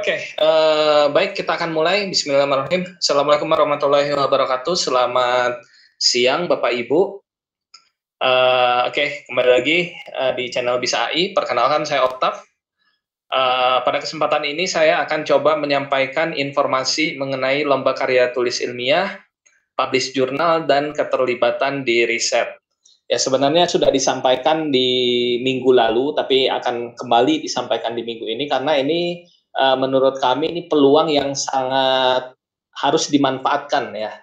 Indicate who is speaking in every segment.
Speaker 1: Baik, kita akan mulai. Bismillahirrahmanirrahim. Assalamualaikum warahmatullahi wabarakatuh. Selamat siang, Bapak Ibu. Kembali lagi di channel Bisa AI. Perkenalkan, saya Oktav. Pada kesempatan ini saya akan coba menyampaikan informasi mengenai lomba karya tulis ilmiah, publish jurnal, dan keterlibatan di riset. Ya, sebenarnya sudah disampaikan di minggu lalu, tapi akan kembali disampaikan di minggu ini karena ini menurut kami ini peluang yang sangat harus dimanfaatkan ya,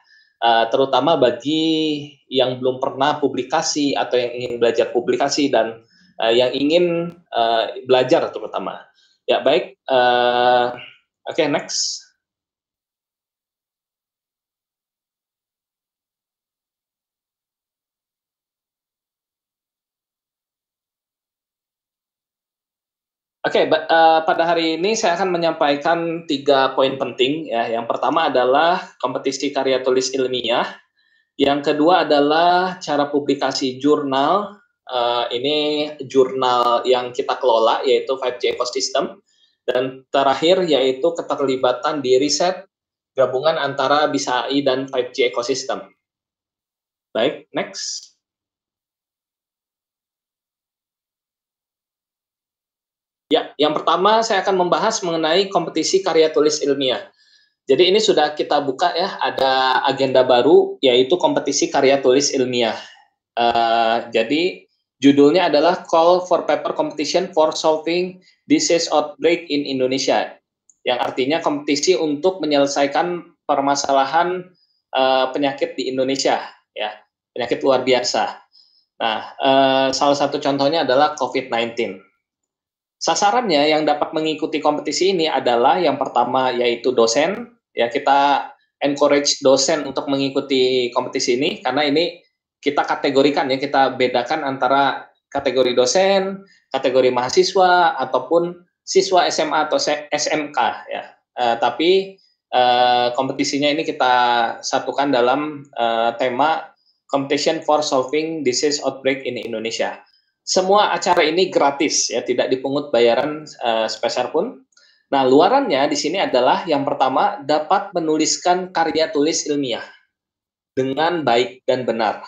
Speaker 1: terutama bagi yang belum pernah publikasi atau yang ingin belajar publikasi dan yang ingin belajar terutama. Ya baik, next. Pada hari ini saya akan menyampaikan 3 poin penting ya. Yang pertama adalah kompetisi karya tulis ilmiah. Yang kedua adalah cara publikasi jurnal. Ini jurnal yang kita kelola yaitu 5G Ecosystem. Dan terakhir yaitu keterlibatan di riset gabungan antara Bisa AI dan 5G Ecosystem. Baik, next. Ya, yang pertama saya akan membahas mengenai kompetisi karya tulis ilmiah. Jadi ini sudah kita buka ya, ada agenda baru yaitu kompetisi karya tulis ilmiah. Jadi judulnya adalah Call for Paper Competition for Solving Disease Outbreak in Indonesia, yang artinya kompetisi untuk menyelesaikan permasalahan penyakit di Indonesia, ya, penyakit luar biasa. Nah, salah satu contohnya adalah COVID-19. Sasarannya yang dapat mengikuti kompetisi ini adalah yang pertama yaitu dosen, ya kita encourage dosen untuk mengikuti kompetisi ini karena ini kita kategorikan ya, kita bedakan antara kategori dosen, kategori mahasiswa ataupun siswa SMA atau SMK ya. Tapi kompetisinya ini kita satukan dalam tema Competition for Solving Disease Outbreak in Indonesia. Semua acara ini gratis ya, tidak dipungut bayaran sepeser pun. Nah, luarannya di sini adalah yang pertama dapat menuliskan karya tulis ilmiah dengan baik dan benar.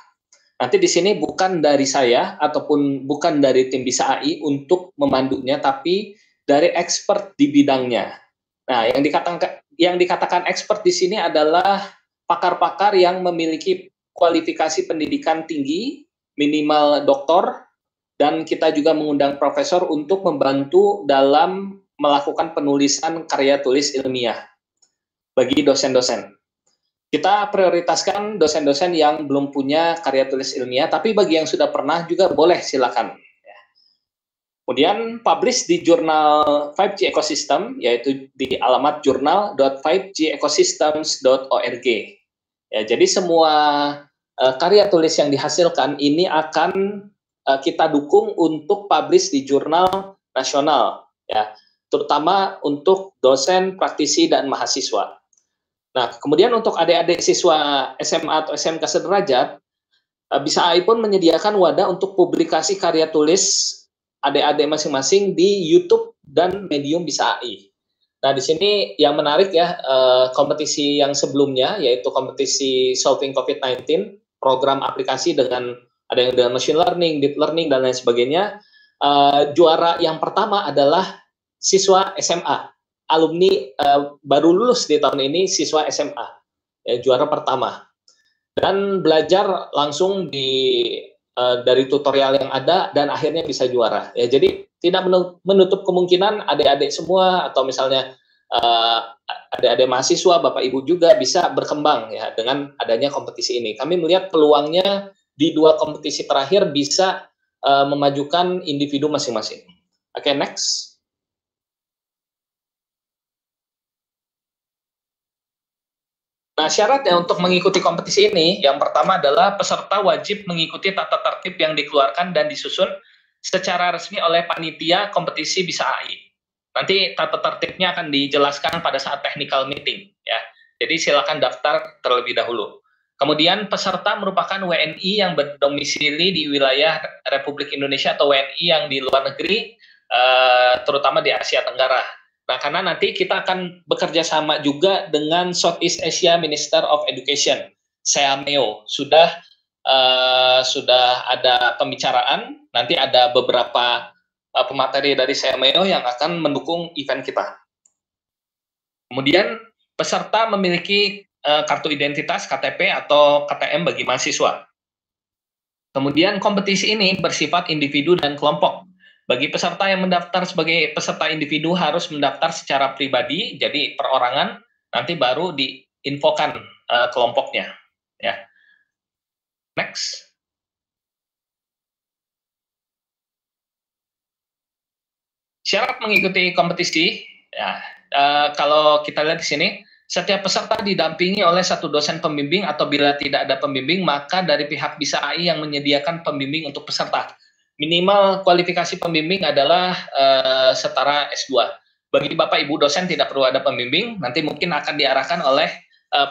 Speaker 1: Nanti di sini bukan dari saya ataupun bukan dari tim Bisa AI untuk memandunya, tapi dari expert di bidangnya. Nah, yang dikatakan expert di sini adalah pakar-pakar yang memiliki kualifikasi pendidikan tinggi, minimal doktor, dan kita juga mengundang profesor untuk membantu dalam melakukan penulisan karya tulis ilmiah bagi dosen-dosen. Kita prioritaskan dosen-dosen yang belum punya karya tulis ilmiah, tapi bagi yang sudah pernah juga boleh, silakan. Kemudian publish di jurnal 5G Ecosystem, yaitu di alamat journal.5gecosystems.org. Ya, jadi semua karya tulis yang dihasilkan ini akan kita dukung untuk publish di jurnal nasional, ya, terutama untuk dosen, praktisi, dan mahasiswa. Nah, kemudian untuk adik-adik siswa SMA atau SMK sederajat, Bisa AI pun menyediakan wadah untuk publikasi karya tulis adik-adik masing-masing di YouTube dan Medium Bisa AI. Nah, di sini yang menarik ya, kompetisi yang sebelumnya, yaitu kompetisi Solving COVID-19, program aplikasi dengan ada yang dengan machine learning, deep learning, dan lain sebagainya. Juara yang pertama adalah siswa SMA, alumni baru lulus di tahun ini, siswa SMA, ya, juara pertama. Dan belajar langsung dari tutorial yang ada dan akhirnya bisa juara. Ya, jadi tidak menutup kemungkinan adik-adik semua atau misalnya adik-adik mahasiswa, Bapak Ibu juga bisa berkembang ya dengan adanya kompetisi ini. Kami melihat peluangnya di 2 kompetisi terakhir bisa memajukan individu masing-masing. Next. Nah, syaratnya untuk mengikuti kompetisi ini, yang pertama adalah peserta wajib mengikuti tata tertib yang dikeluarkan dan disusun secara resmi oleh panitia kompetisi Bisa AI. Nanti tata tertibnya akan dijelaskan pada saat technical meeting, ya. Jadi silakan daftar terlebih dahulu. Kemudian peserta merupakan WNI yang berdomisili di wilayah Republik Indonesia atau WNI yang di luar negeri, terutama di Asia Tenggara. Nah, karena nanti kita akan bekerja sama juga dengan Southeast Asia Minister of Education, SEAMEO. Sudah ada pembicaraan, nanti ada beberapa pemateri dari SEAMEO yang akan mendukung event kita. Kemudian peserta memiliki kartu identitas KTP atau KTM bagi mahasiswa. Kemudian kompetisi ini bersifat individu dan kelompok. Bagi peserta yang mendaftar sebagai peserta individu harus mendaftar secara pribadi, jadi perorangan, nanti baru diinfokan kelompoknya. Ya. Next. Syarat mengikuti kompetisi, ya, kalau kita lihat di sini, setiap peserta didampingi oleh satu dosen pembimbing atau bila tidak ada pembimbing, maka dari pihak BISA AI yang menyediakan pembimbing untuk peserta. Minimal kualifikasi pembimbing adalah setara S2. Bagi Bapak Ibu dosen tidak perlu ada pembimbing, nanti mungkin akan diarahkan oleh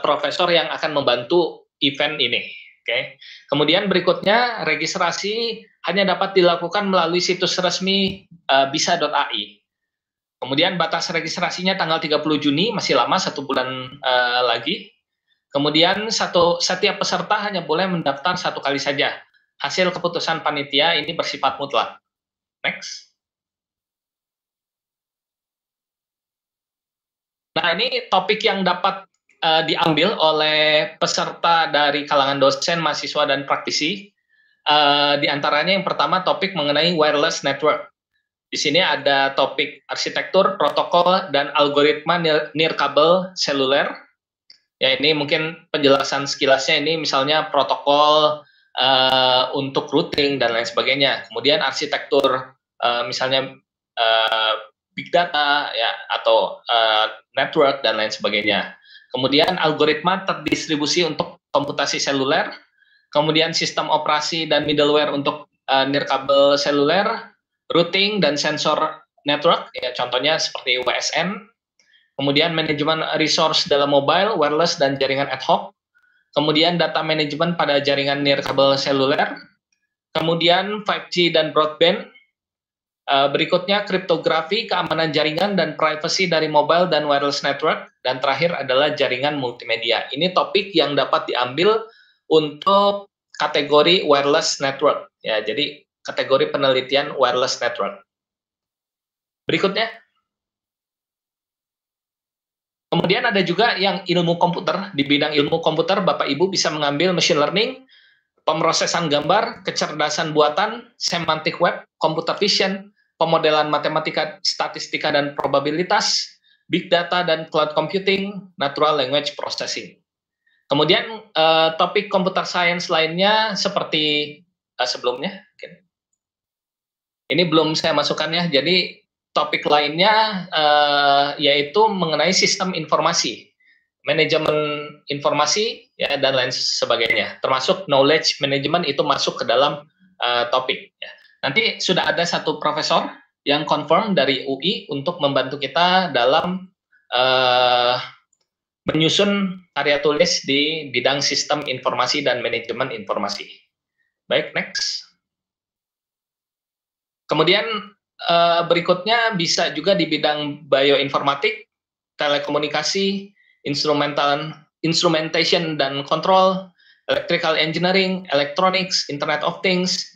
Speaker 1: profesor yang akan membantu event ini. Oke. Kemudian berikutnya, registrasi hanya dapat dilakukan melalui situs resmi bisa.ai. Kemudian batas registrasinya tanggal 30 Juni, masih lama, 1 bulan lagi. Kemudian setiap peserta hanya boleh mendaftar 1 kali saja. Hasil keputusan panitia ini bersifat mutlak. Next. Nah, ini topik yang dapat diambil oleh peserta dari kalangan dosen, mahasiswa, dan praktisi. Di antaranya yang pertama topik mengenai wireless network. Di sini ada topik arsitektur, protokol, dan algoritma nirkabel seluler. Ya, ini mungkin penjelasan sekilasnya ini misalnya protokol untuk routing dan lain sebagainya. Kemudian arsitektur misalnya big data ya atau network dan lain sebagainya. Kemudian algoritma terdistribusi untuk komputasi seluler. Kemudian sistem operasi dan middleware untuk nirkabel seluler, routing dan sensor network, ya contohnya seperti WSN. Kemudian manajemen resource dalam mobile, wireless, dan jaringan ad hoc. Kemudian data manajemen pada jaringan nirkabel seluler. Kemudian 5G dan broadband. Berikutnya kriptografi, keamanan jaringan, dan privacy dari mobile dan wireless network. Dan terakhir adalah jaringan multimedia. Ini topik yang dapat diambil untuk kategori wireless network. Ya, jadi kategori penelitian wireless network. Berikutnya. Kemudian ada juga yang ilmu komputer. Di bidang ilmu komputer, Bapak Ibu bisa mengambil machine learning, pemrosesan gambar, kecerdasan buatan, semantic web, computer vision, pemodelan matematika, statistika, dan probabilitas, big data dan cloud computing, natural language processing. Kemudian topik computer science lainnya seperti sebelumnya. Ini belum saya masukkan ya, jadi topik lainnya yaitu mengenai sistem informasi, manajemen informasi, ya, dan lain sebagainya. Termasuk knowledge management itu masuk ke dalam topik. Ya. Nanti sudah ada satu profesor yang confirm dari UI untuk membantu kita dalam menyusun karya tulis di bidang sistem informasi dan manajemen informasi. Baik, next. Kemudian berikutnya bisa juga di bidang bioinformatik, telekomunikasi, instrumentation dan control, electrical engineering, electronics, Internet of Things,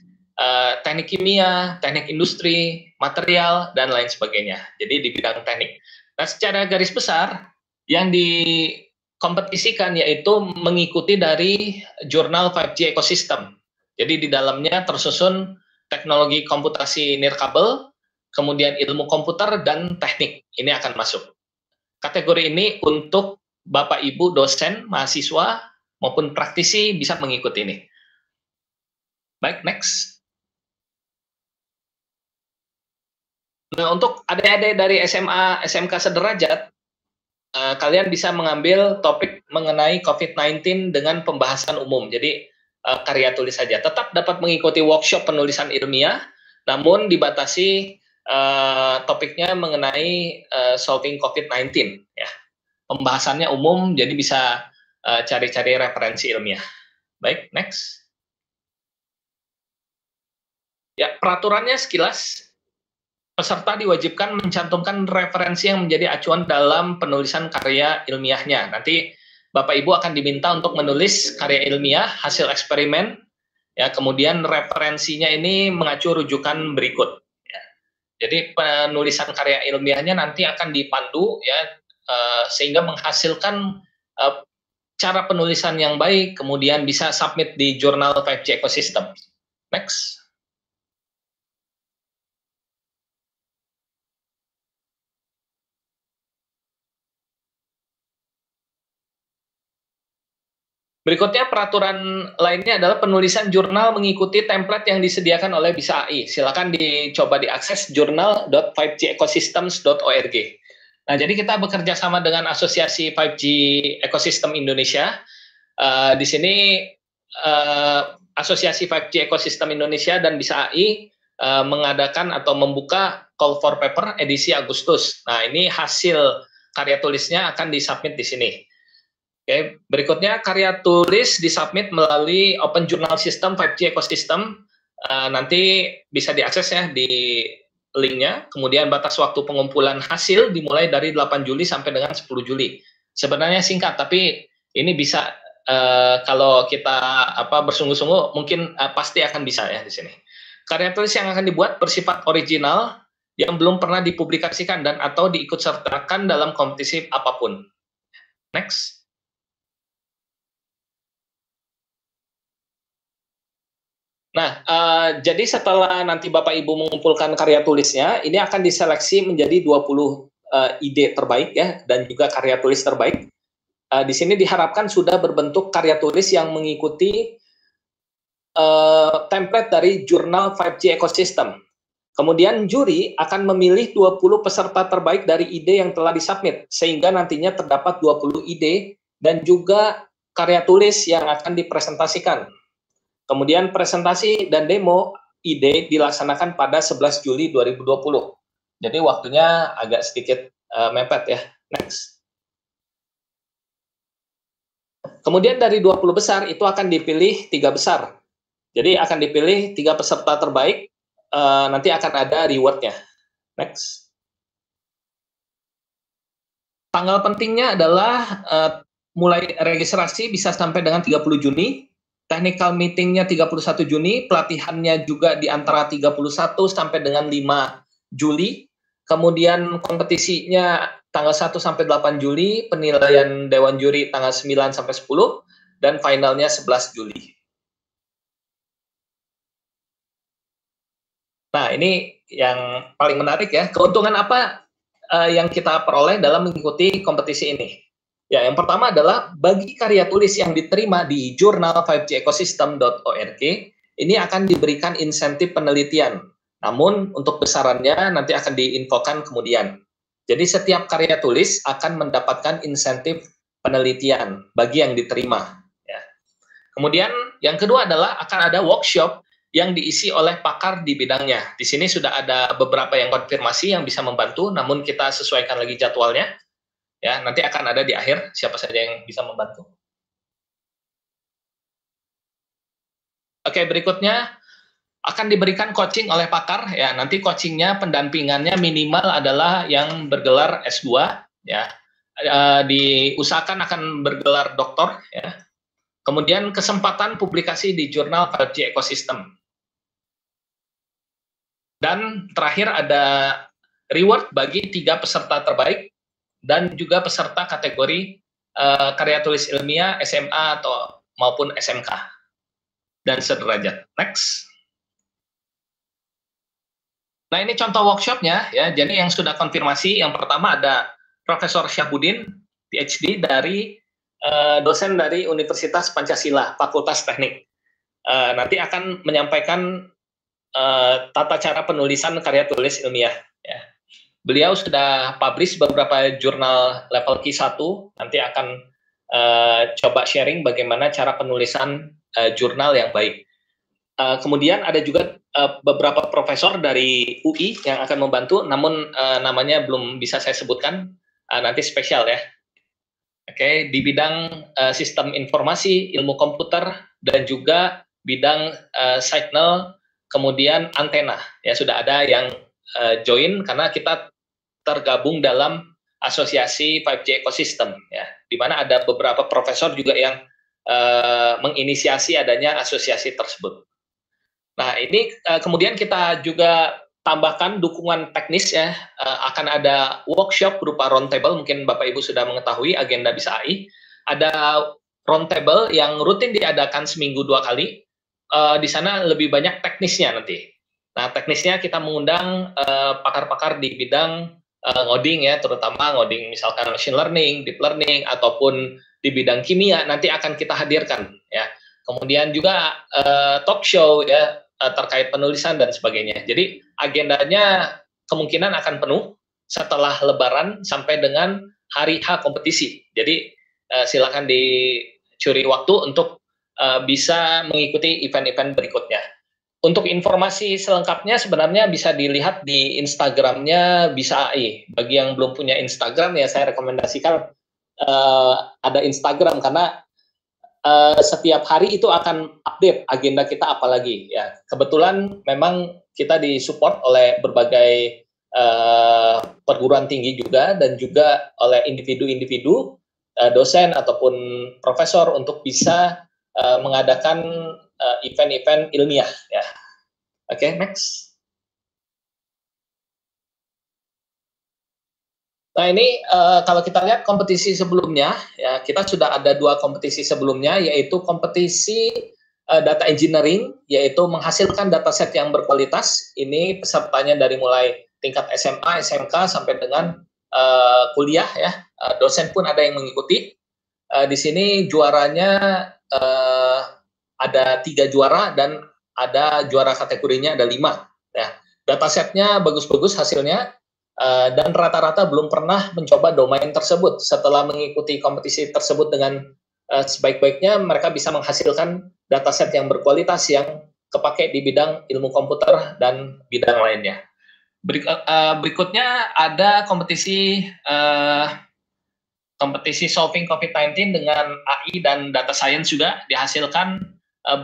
Speaker 1: teknik kimia, teknik industri, material, dan lain sebagainya. Jadi di bidang teknik. Nah, secara garis besar, yang dikompetisikan yaitu mengikuti dari jurnal 5G Ecosystem. Jadi di dalamnya tersusun teknologi komputasi nirkabel, kemudian ilmu komputer, dan teknik. Ini akan masuk. Kategori ini untuk Bapak Ibu dosen, mahasiswa, maupun praktisi bisa mengikuti ini. Baik, next. Nah, untuk adik-adik dari SMA, SMK sederajat, kalian bisa mengambil topik mengenai COVID-19 dengan pembahasan umum. Jadi, karya tulis saja. Tetap dapat mengikuti workshop penulisan ilmiah, namun dibatasi topiknya mengenai solving COVID-19. Ya. Pembahasannya umum, jadi bisa cari-cari referensi ilmiah. Baik, next. Ya, peraturannya sekilas. peserta diwajibkan mencantumkan referensi yang menjadi acuan dalam penulisan karya ilmiahnya. Nanti Bapak Ibu akan diminta untuk menulis karya ilmiah, hasil eksperimen, ya, kemudian referensinya ini mengacu rujukan berikut. Ya. Jadi penulisan karya ilmiahnya nanti akan dipandu, ya, sehingga menghasilkan cara penulisan yang baik, kemudian bisa submit di jurnal 5G Ecosystem. Next. Berikutnya peraturan lainnya adalah penulisan jurnal mengikuti template yang disediakan oleh BISA AI. Silakan dicoba diakses journal.5gecosystems.org. Nah, jadi kita bekerja sama dengan Asosiasi 5G Ecosystem Indonesia. Di sini Asosiasi 5G Ecosystem Indonesia dan BISA AI mengadakan atau membuka call for paper edisi Agustus. Nah, ini hasil karya tulisnya akan disubmit di sini. Oke, berikutnya karya tulis disubmit melalui Open Journal System 5G Ecosystem. Nanti bisa diakses ya di linknya. Kemudian batas waktu pengumpulan hasil dimulai dari 8 Juli sampai dengan 10 Juli. Sebenarnya singkat, tapi ini bisa kalau kita bersungguh-sungguh mungkin pasti akan bisa ya di sini. Karya tulis yang akan dibuat bersifat original yang belum pernah dipublikasikan dan atau diikutsertakan dalam kompetisi apapun. Next. Nah, jadi setelah nanti Bapak Ibu mengumpulkan karya tulisnya, ini akan diseleksi menjadi 20 ide terbaik ya, dan juga karya tulis terbaik. Di sini diharapkan sudah berbentuk karya tulis yang mengikuti template dari jurnal 5G Ecosystem. Kemudian juri akan memilih 20 peserta terbaik dari ide yang telah disubmit, sehingga nantinya terdapat 20 ide dan juga karya tulis yang akan dipresentasikan. Kemudian presentasi dan demo ide dilaksanakan pada 11 Juli 2020. Jadi waktunya agak sedikit mepet ya. Next. Kemudian dari 20 besar itu akan dipilih 3 besar. Jadi akan dipilih 3 peserta terbaik, nanti akan ada rewardnya. Next. Tanggal pentingnya adalah mulai registrasi bisa sampai dengan 30 Juni. Technical meetingnya 31 Juni, pelatihannya juga di antara 31 sampai dengan 5 Juli. Kemudian kompetisinya tanggal 1 sampai 8 Juli, penilaian Dewan Juri tanggal 9 sampai 10, dan finalnya 11 Juli. Nah, ini yang paling menarik ya. Keuntungan apa yang kita peroleh dalam mengikuti kompetisi ini? Ya, yang pertama adalah bagi karya tulis yang diterima di jurnal 5gecoSystem.org, ini akan diberikan insentif penelitian. Namun, untuk besarannya nanti akan diinfokan kemudian. Jadi, setiap karya tulis akan mendapatkan insentif penelitian bagi yang diterima. Ya. Kemudian, yang kedua adalah akan ada workshop yang diisi oleh pakar di bidangnya. Di sini sudah ada beberapa yang konfirmasi yang bisa membantu, namun kita sesuaikan lagi jadwalnya. Ya, nanti akan ada di akhir siapa saja yang bisa membantu. Oke, berikutnya akan diberikan coaching oleh pakar ya. Nanti coachingnya pendampingannya minimal adalah yang bergelar S2 ya. Diusahakan akan bergelar doktor ya. Kemudian kesempatan publikasi di jurnal 5G Ecosystem. Dan terakhir ada reward bagi 3 peserta terbaik dan juga peserta kategori karya tulis ilmiah, SMA atau maupun SMK dan sederajat. Next. Nah, ini contoh workshopnya ya. Jadi yang sudah konfirmasi, yang pertama ada Profesor Syahbudin, PhD dari dosen dari Universitas Pancasila, Fakultas Teknik. Nanti akan menyampaikan tata cara penulisan karya tulis ilmiah. Ya. Beliau sudah publish beberapa jurnal level Q1, nanti akan coba sharing bagaimana cara penulisan jurnal yang baik. Kemudian ada juga beberapa profesor dari UI yang akan membantu, namun namanya belum bisa saya sebutkan, nanti spesial ya. Oke, di bidang sistem informasi, ilmu komputer, dan juga bidang signal, kemudian antena. Ya, sudah ada yang join karena kita tergabung dalam asosiasi 5G Ecosystem ya, di mana ada beberapa profesor juga yang menginisiasi adanya asosiasi tersebut. Nah, ini kemudian kita juga tambahkan dukungan teknis ya, akan ada workshop berupa roundtable, mungkin Bapak Ibu sudah mengetahui agenda Bisa AI. Ada roundtable yang rutin diadakan seminggu 2 kali. Di sana lebih banyak teknisnya nanti. Nah, teknisnya kita mengundang pakar-pakar di bidang ngoding ya, terutama ngoding misalkan machine learning, deep learning, ataupun di bidang kimia nanti akan kita hadirkan ya. Kemudian juga talk show ya, terkait penulisan dan sebagainya. Jadi agendanya kemungkinan akan penuh setelah Lebaran sampai dengan hari H kompetisi. Jadi silakan dicuri waktu untuk bisa mengikuti event-event berikutnya. Untuk informasi selengkapnya sebenarnya bisa dilihat di Instagramnya Bisa AI. Bagi yang belum punya Instagram ya saya rekomendasikan ada Instagram karena setiap hari itu akan update agenda kita apalagi ya. Kebetulan memang kita disupport oleh berbagai perguruan tinggi juga dan juga oleh individu-individu dosen ataupun profesor untuk bisa mengadakan event-event ilmiah ya. Oke, next. Nah ini kalau kita lihat kompetisi sebelumnya, ya kita sudah ada 2 kompetisi sebelumnya, yaitu kompetisi data engineering, yaitu menghasilkan dataset yang berkualitas. Ini pesertanya dari mulai tingkat SMA, SMK sampai dengan kuliah ya. Dosen pun ada yang mengikuti. Di sini juaranya ada 3 juara dan ada juara kategorinya ada 5. Ya, datasetnya bagus-bagus hasilnya. Dan rata-rata belum pernah mencoba domain tersebut. Setelah mengikuti kompetisi tersebut dengan sebaik-baiknya, mereka bisa menghasilkan dataset yang berkualitas yang kepake di bidang ilmu komputer dan bidang lainnya. Berikutnya ada kompetisi solving COVID-19 dengan AI dan data science juga dihasilkan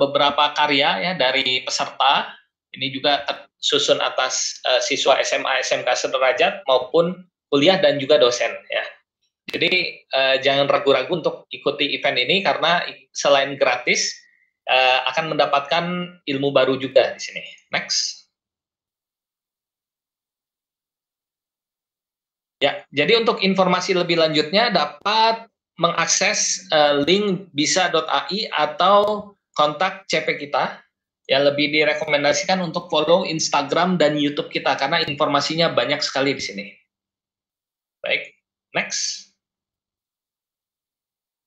Speaker 1: beberapa karya ya dari peserta. Ini juga tersusun atas siswa SMA, SMK sederajat maupun kuliah dan juga dosen ya. Jadi jangan ragu-ragu untuk ikuti event ini karena selain gratis akan mendapatkan ilmu baru juga di sini. Next. Ya, jadi untuk informasi lebih lanjutnya dapat mengakses link bisa.ai atau kontak CP kita. Ya, lebih direkomendasikan untuk follow Instagram dan YouTube kita karena informasinya banyak sekali di sini. Baik, next.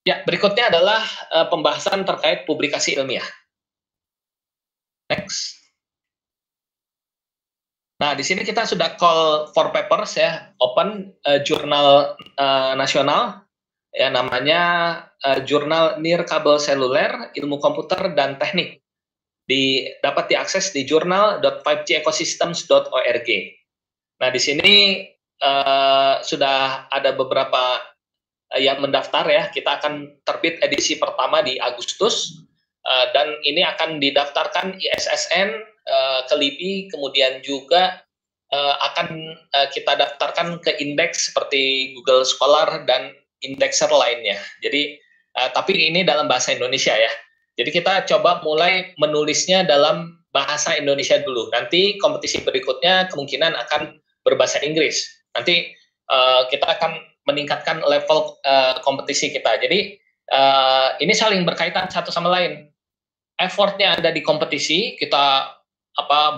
Speaker 1: Ya, berikutnya adalah pembahasan terkait publikasi ilmiah. Next. Nah, di sini kita sudah call for papers ya, open jurnal nasional ya, namanya Jurnal Nirkabel Seluler Ilmu Komputer dan Teknik. Dapat diakses di journal.5gecosystems.org. Nah, di sini sudah ada beberapa yang mendaftar ya. Kita akan terbit edisi pertama di Agustus dan ini akan didaftarkan ISSN ke LIPI, kemudian juga akan kita daftarkan ke indeks seperti Google Scholar dan indekser lainnya. Jadi tapi ini dalam bahasa Indonesia ya. Jadi kita coba mulai menulisnya dalam bahasa Indonesia dulu. Nanti kompetisi berikutnya kemungkinan akan berbahasa Inggris. Nanti kita akan meningkatkan level kompetisi kita. Jadi ini saling berkaitan satu sama lain. Effortnya ada di kompetisi, kita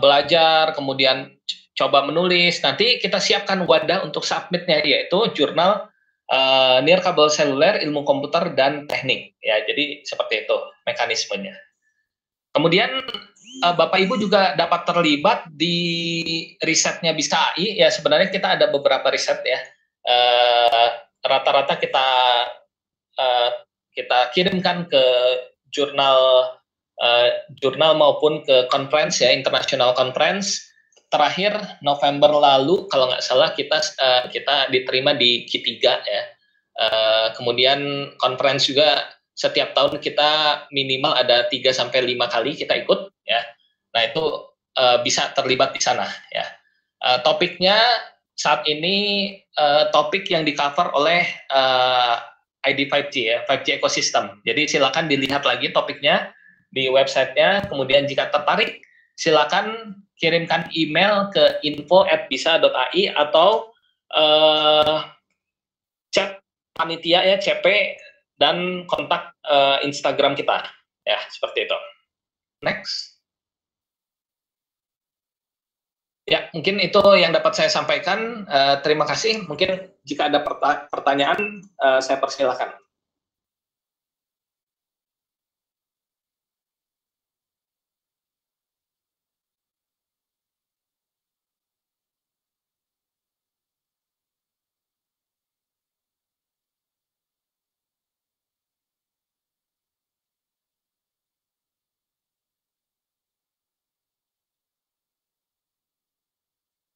Speaker 1: belajar, kemudian coba menulis. Nanti kita siapkan wadah untuk submitnya, yaitu jurnal Nirkabel Seluler Ilmu Komputer dan Teknik ya. Jadi seperti itu mekanismenya. Kemudian Bapak Ibu juga dapat terlibat di risetnya Bisa AI ya. Sebenarnya kita ada beberapa riset ya. Rata-rata kita kirimkan ke jurnal maupun ke conference ya, international conference. Terakhir November lalu kalau nggak salah kita diterima di Q3 ya. Kemudian conference juga setiap tahun kita minimal ada 3-5 kali kita ikut ya. Nah itu bisa terlibat di sana ya. Topiknya saat ini topik yang di-cover oleh ID 5G ya, 5G Ecosystem. Jadi silakan dilihat lagi topiknya di websitenya. Kemudian jika tertarik, silakan kirimkan email ke info@bisa.ai atau chat panitia ya, CP, dan kontak Instagram kita. Ya, seperti itu. Next. Ya, mungkin itu yang dapat saya sampaikan. Terima kasih. Mungkin jika ada pertanyaan, saya persilakan.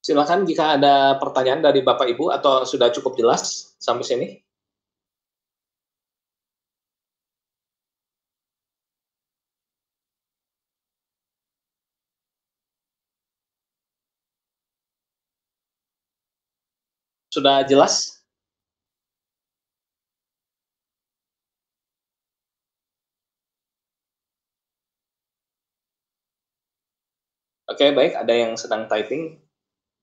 Speaker 1: Silakan jika ada pertanyaan dari Bapak Ibu atau sudah cukup jelas sampai sini. Sudah jelas? Oke, baik. Ada yang sedang typing.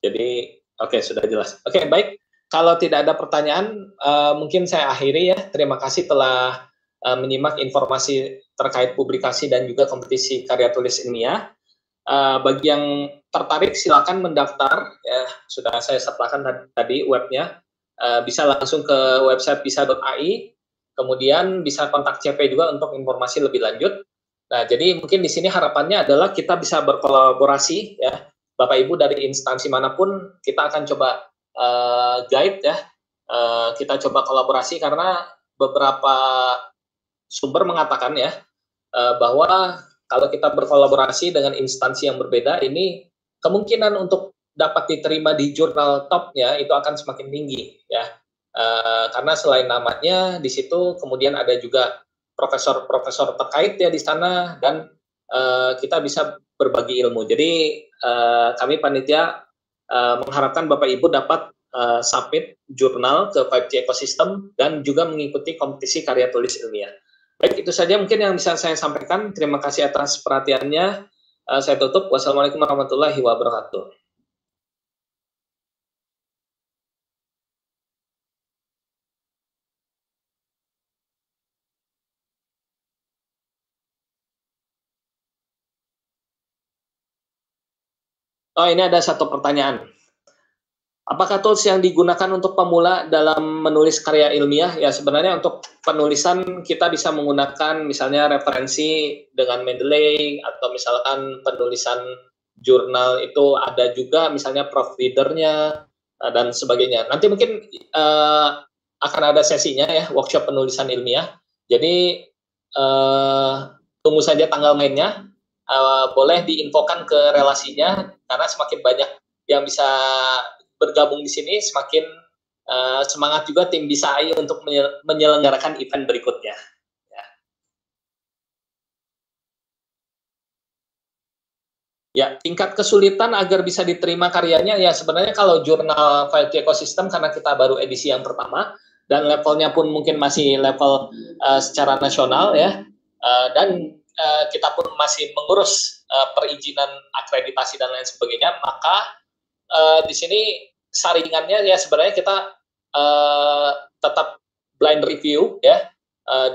Speaker 1: Jadi, oke, sudah jelas. Oke, baik. Kalau tidak ada pertanyaan, mungkin saya akhiri ya. Terima kasih telah menyimak informasi terkait publikasi dan juga kompetisi karya tulis ilmiah. Bagi yang tertarik, silakan mendaftar. Ya, sudah saya sertakan tadi webnya. Bisa langsung ke website bisa.ai. Kemudian bisa kontak CP juga untuk informasi lebih lanjut. Nah, jadi mungkin di sini harapannya adalah kita bisa berkolaborasi ya. Bapak Ibu dari instansi manapun, kita akan coba guide ya. Kita coba kolaborasi karena beberapa sumber mengatakan ya bahwa kalau kita berkolaborasi dengan instansi yang berbeda, ini kemungkinan untuk dapat diterima di jurnal topnya itu akan semakin tinggi ya. Karena selain namanya di situ kemudian ada juga profesor-profesor terkait ya di sana, dan kita bisa berbagi ilmu. Jadi kami panitia mengharapkan Bapak Ibu dapat submit jurnal ke 5G Ecosystem dan juga mengikuti kompetisi karya tulis ilmiah. Baik, itu saja mungkin yang bisa saya sampaikan. Terima kasih atas perhatiannya. Saya tutup. Wassalamualaikum warahmatullahi wabarakatuh. Oh, ini ada satu pertanyaan. Apakah tools yang digunakan untuk pemula dalam menulis karya ilmiah? Ya, sebenarnya untuk penulisan kita bisa menggunakan misalnya referensi dengan Mendeley, atau misalkan penulisan jurnal itu ada juga misalnya proofreader-nya dan sebagainya. Nanti mungkin akan ada sesinya ya, workshop penulisan ilmiah. Jadi tunggu saja tanggal mainnya. Boleh diinfokan ke relasinya, karena semakin banyak yang bisa bergabung di sini, semakin semangat juga tim Bisa AI untuk menyelenggarakan event berikutnya. Ya, tingkat kesulitan agar bisa diterima karyanya ya sebenarnya kalau jurnal 5G Ecosystem, karena kita baru edisi yang pertama dan levelnya pun mungkin masih level secara nasional ya, dan kita pun masih mengurus perizinan akreditasi dan lain sebagainya, maka di sini saringannya ya sebenarnya kita tetap blind review ya,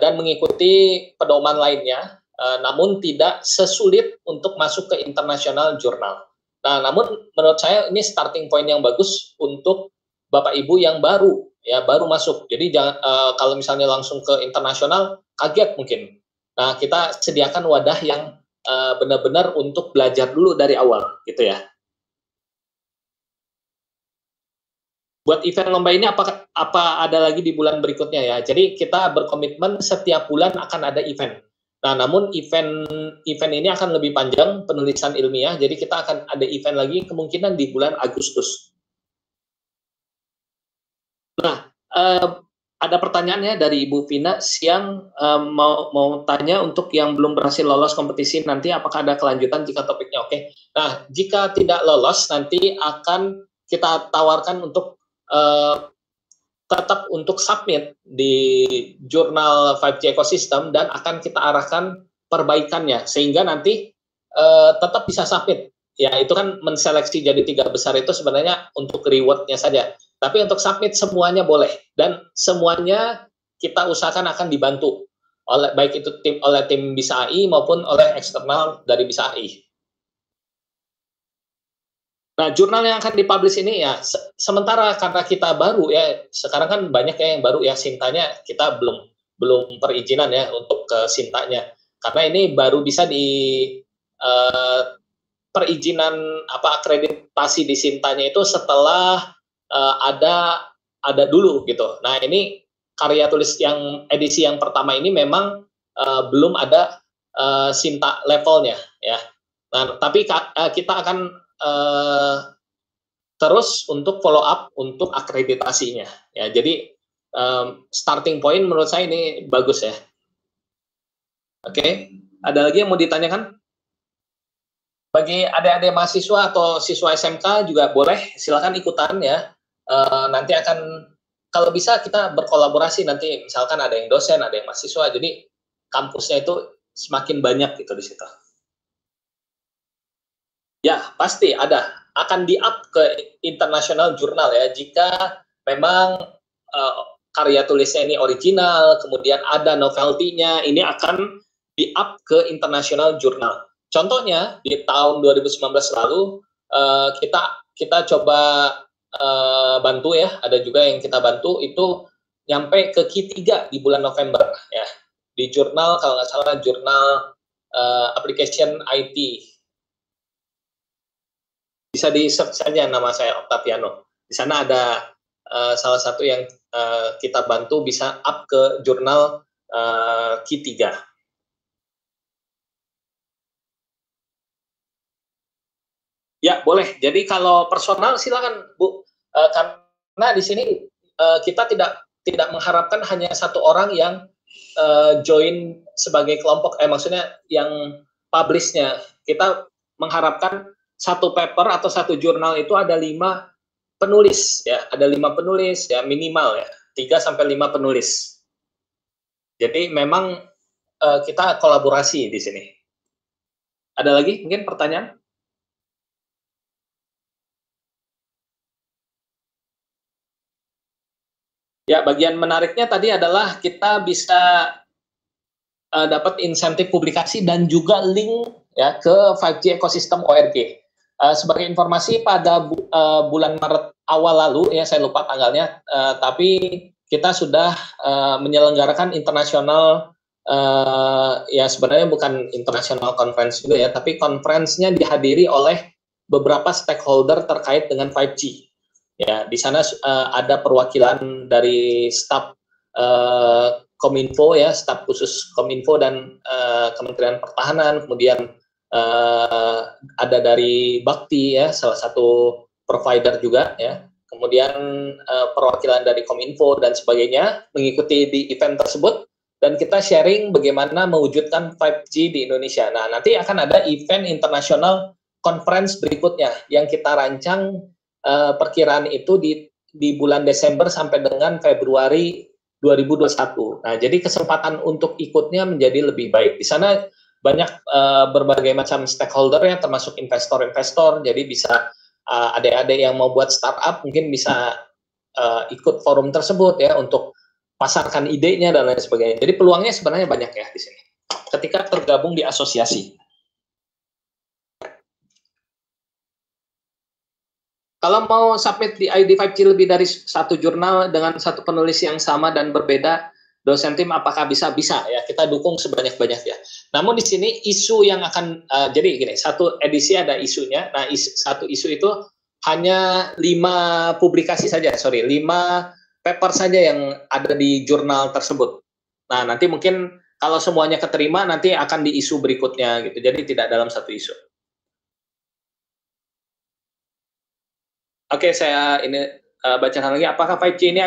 Speaker 1: dan mengikuti pedoman lainnya, namun tidak sesulit untuk masuk ke internasional jurnal. Nah, namun menurut saya ini starting point yang bagus untuk Bapak Ibu yang baru ya, baru masuk. Jadi jangan kalau misalnya langsung ke internasional kaget mungkin. Nah, kita sediakan wadah yang benar-benar untuk belajar dulu dari awal gitu ya. Buat event lomba ini apa ada lagi di bulan berikutnya ya. Jadi kita berkomitmen setiap bulan akan ada event. Nah, namun event ini akan lebih panjang penulisan ilmiah. Jadi kita akan ada event lagi kemungkinan di bulan Agustus. Nah, Ada pertanyaannya dari Ibu Vina siang mau tanya untuk yang belum berhasil lolos kompetisi nanti apakah ada kelanjutan jika topiknya oke. Nah, jika tidak lolos nanti akan kita tawarkan untuk tetap untuk submit di jurnal 5G Ecosystem dan akan kita arahkan perbaikannya sehingga nanti tetap bisa submit. Ya, itu kan menseleksi jadi 3 besar itu sebenarnya untuk reward-nya saja. Tapi untuk submit semuanya boleh dan semuanya kita usahakan akan dibantu oleh baik itu oleh tim Bisa AI maupun oleh eksternal dari Bisa AI. Nah, jurnal yang akan dipublish ini ya sementara karena kita baru ya, sekarang kan banyak ya yang baru ya, Sintanya kita belum perizinan ya untuk ke Sintanya. Karena ini baru bisa di perizinan akreditasi di Sintanya itu setelah ada dulu gitu. Nah, ini karya tulis yang edisi yang pertama ini memang belum ada Sinta levelnya ya. Nah, tapi kita akan terus untuk follow up untuk akreditasinya ya. Jadi starting point menurut saya ini bagus ya. Oke, ada lagi yang mau ditanyakan? Bagi adik-adik mahasiswa atau siswa SMK juga boleh, silakan ikutan ya. Nanti akan kalau bisa kita berkolaborasi nanti, misalkan ada yang dosen, ada yang mahasiswa, jadi kampusnya itu semakin banyak gitu di situ. Ya, pasti ada. Akan di-up ke international jurnal ya, jika memang karya tulisnya ini original, kemudian ada novelty-nya, ini akan di-up ke international jurnal. Contohnya di tahun 2019 lalu kita coba bantu ya, ada juga yang kita bantu itu nyampe ke Q3 di bulan November ya. Di jurnal kalau nggak salah jurnal application IT. Bisa di-search saja nama saya Octaviano. Di sana ada salah satu yang kita bantu bisa up ke jurnal Q3. Ya, boleh. Jadi kalau personal silakan, Bu. Karena di sini kita tidak mengharapkan hanya satu orang yang join sebagai kelompok, maksudnya yang publish-nya. Kita mengharapkan satu paper atau satu jurnal itu ada 5 penulis ya, ada 5 penulis ya minimal ya, 3 sampai 5 penulis. Jadi memang kita kolaborasi di sini. Ada lagi mungkin pertanyaan? Ya, bagian menariknya tadi adalah kita bisa dapat insentif publikasi dan juga link ya ke 5G Ecosystem ORG. Sebagai informasi pada bulan Maret awal lalu ya, saya lupa tanggalnya, tapi kita sudah menyelenggarakan internasional ya sebenarnya bukan international conference juga ya, tapi conference-nya dihadiri oleh beberapa stakeholder terkait dengan 5G. Ya, di sana ada perwakilan dari staf Kominfo ya, staf khusus Kominfo dan Kementerian Pertahanan, kemudian ada dari Bakti ya, salah satu provider juga ya, kemudian perwakilan dari Kominfo dan sebagainya mengikuti di event tersebut dan kita sharing bagaimana mewujudkan 5G di Indonesia. Nah, nanti akan ada event internasional conference berikutnya yang kita rancang perkiraan itu di bulan Desember sampai dengan Februari 2021. Nah, jadi kesempatan untuk ikutnya menjadi lebih baik. Di sana banyak berbagai macam stakeholder ya, termasuk investor-investor. Jadi bisa adik-adik yang mau buat startup mungkin bisa ikut forum tersebut ya untuk pasarkan idenya dan lain sebagainya. Jadi peluangnya sebenarnya banyak ya di sini. Ketika tergabung di asosiasi. Kalau mau submit di ID 5G lebih dari satu jurnal dengan satu penulis yang sama dan berbeda, dosen tim apakah bisa? Bisa ya, kita dukung sebanyak-banyaknya. Namun di sini isu yang akan, jadi gini, satu edisi ada isunya, nah satu isu itu hanya 5 publikasi saja, 5 paper saja yang ada di jurnal tersebut. Nah, nanti mungkin kalau semuanya keterima, nanti akan di isu berikutnya gitu, jadi tidak dalam satu isu. Oke, saya ini bacakan lagi. Apakah 5G ini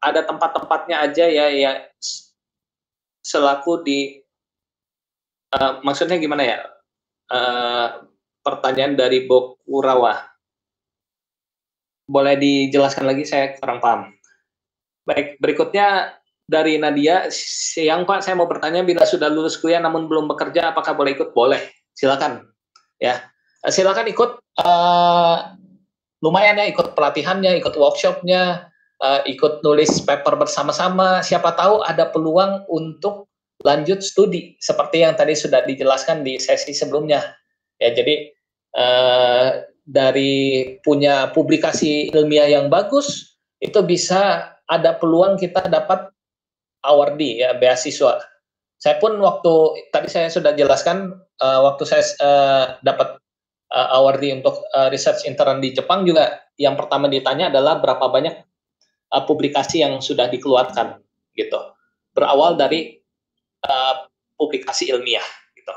Speaker 1: ada tempat-tempatnya aja ya, ya selaku di maksudnya gimana ya? Pertanyaan dari Bokurawa. Boleh dijelaskan lagi, saya kurang paham. Baik, berikutnya dari Nadia. Siang Pak, saya mau bertanya, bila sudah lulus kuliah namun belum bekerja, apakah boleh ikut? Boleh, silakan. Ya, silakan ikut. Lumayan ya, ikut pelatihannya, ikut workshopnya, ikut nulis paper bersama-sama. Siapa tahu ada peluang untuk lanjut studi, seperti yang tadi sudah dijelaskan di sesi sebelumnya. Ya, jadi dari punya publikasi ilmiah yang bagus, itu bisa ada peluang kita dapat awardee ya, beasiswa. Saya pun waktu tadi saya sudah jelaskan, waktu saya dapat awardee untuk research intern di Jepang juga, yang pertama ditanya adalah berapa banyak publikasi yang sudah dikeluarkan gitu. Berawal dari publikasi ilmiah gitu.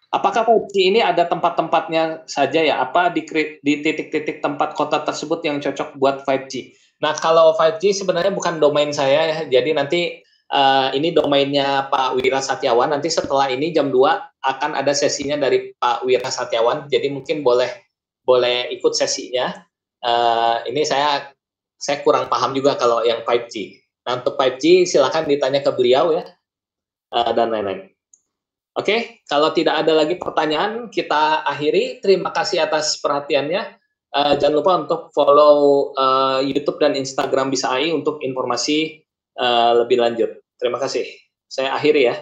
Speaker 1: Apakah 5G ini ada tempat-tempatnya saja ya? Apa di titik-titik tempat kota tersebut yang cocok buat 5G? Nah, kalau 5G sebenarnya bukan domain saya ya. Jadi nanti ini domainnya Pak Wira Satyawan. Nanti setelah ini jam 2 akan ada sesinya dari Pak Wira Satyawan. Jadi mungkin boleh ikut sesinya. Ini saya kurang paham juga kalau yang 5G. Nah, untuk 5G silakan ditanya ke beliau ya, dan lain-lain. Oke, kalau tidak ada lagi pertanyaan, kita akhiri. Terima kasih atas perhatiannya. Jangan lupa untuk follow YouTube dan Instagram Bisa AI untuk informasi lebih lanjut. Terima kasih. Saya akhiri ya.